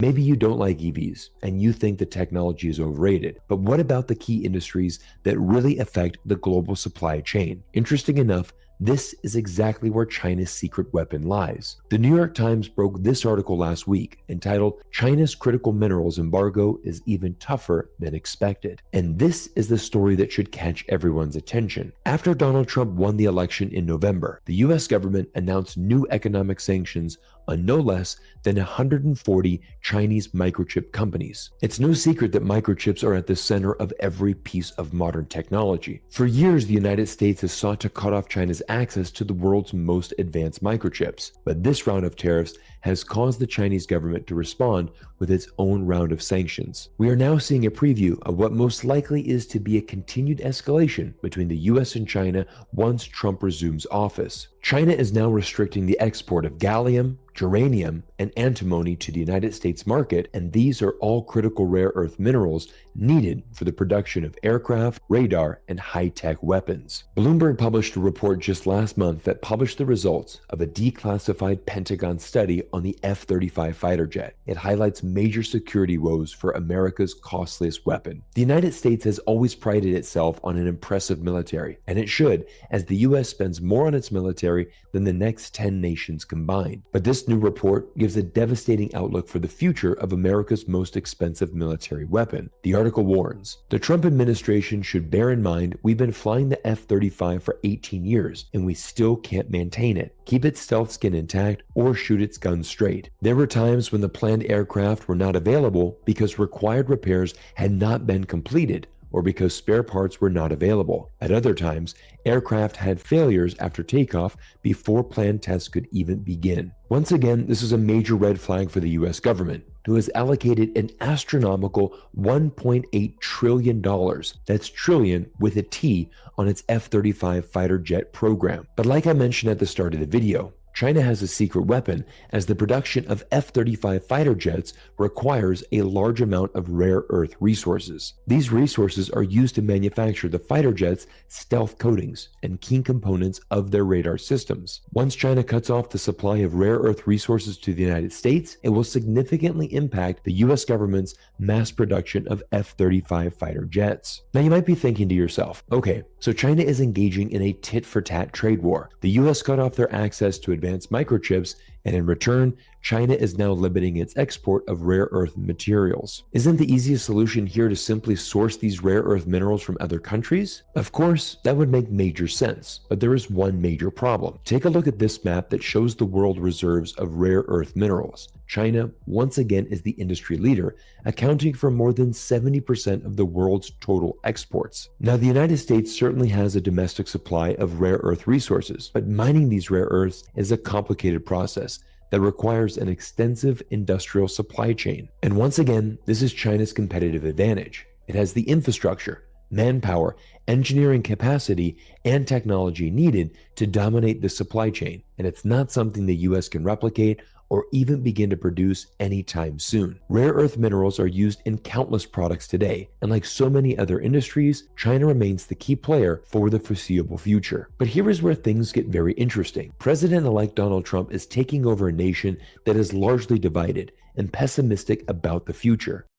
Maybe you don't like EVs and you think the technology is overrated, but what about the key industries that really affect the global supply chain? Interesting enough, this is exactly where China's secret weapon lies. The New York Times broke this article last week entitled, "China's Critical Minerals Embargo is Even Tougher Than Expected." And this is the story that should catch everyone's attention. After Donald Trump won the election in November, the US government announced new economic sanctions on no less than 140 Chinese microchip companies. It's no secret that microchips are at the center of every piece of modern technology. For years, the United States has sought to cut off China's access to the world's most advanced microchips, but this round of tariffs has caused the Chinese government to respond with its own round of sanctions. We are now seeing a preview of what most likely is to be a continued escalation between the US and China once Trump resumes office. China is now restricting the export of gallium, germanium, and antimony to the United States market, and these are all critical rare earth minerals needed for the production of aircraft, radar, and high-tech weapons. Bloomberg published a report just last month that published the results of a declassified Pentagon study on the F-35 fighter jet. It highlights major security woes for America's costliest weapon. The United States has always prided itself on an impressive military, and it should, as the US spends more on its military than the next 10 nations combined. But this new report gives a devastating outlook for the future of America's most expensive military weapon. The article warns, "The Trump administration should bear in mind we've been flying the F-35 for 18 years and we still can't maintain it, keep its stealth skin intact, or shoot its guns straight. There were times when the planned aircraft were not available because required repairs had not been completed, or because spare parts were not available. At other times, aircraft had failures after takeoff before planned tests could even begin." Once again, this is a major red flag for the US government, who has allocated an astronomical $1.8 trillion, that's trillion with a T, on its F-35 fighter jet program. But like I mentioned at the start of the video, China has a secret weapon, as the production of F-35 fighter jets requires a large amount of rare earth resources. These resources are used to manufacture the fighter jets' stealth coatings and key components of their radar systems. Once China cuts off the supply of rare earth resources to the United States, it will significantly impact the US government's mass production of F-35 fighter jets. Now you might be thinking to yourself, okay, so China is engaging in a tit-for-tat trade war. The US cut off their access to advanced microchips, and in return, China is now limiting its export of rare earth materials. Isn't the easiest solution here to simply source these rare earth minerals from other countries? Of course, that would make major sense, but there is one major problem. Take a look at this map that shows the world reserves of rare earth minerals. China, once again, is the industry leader, accounting for more than 70% of the world's total exports. Now, the United States certainly has a domestic supply of rare earth resources, but mining these rare earths is a complicated process that requires an extensive industrial supply chain. And once again, this is China's competitive advantage. It has the infrastructure, manpower, engineering capacity, and technology needed to dominate the supply chain, and it's not something the US can replicate or even begin to produce anytime soon. Rare earth minerals are used in countless products today, and like so many other industries, China remains the key player for the foreseeable future. But here is where things get very interesting. President-elect Donald Trump is taking over a nation that is largely divided and pessimistic about the future.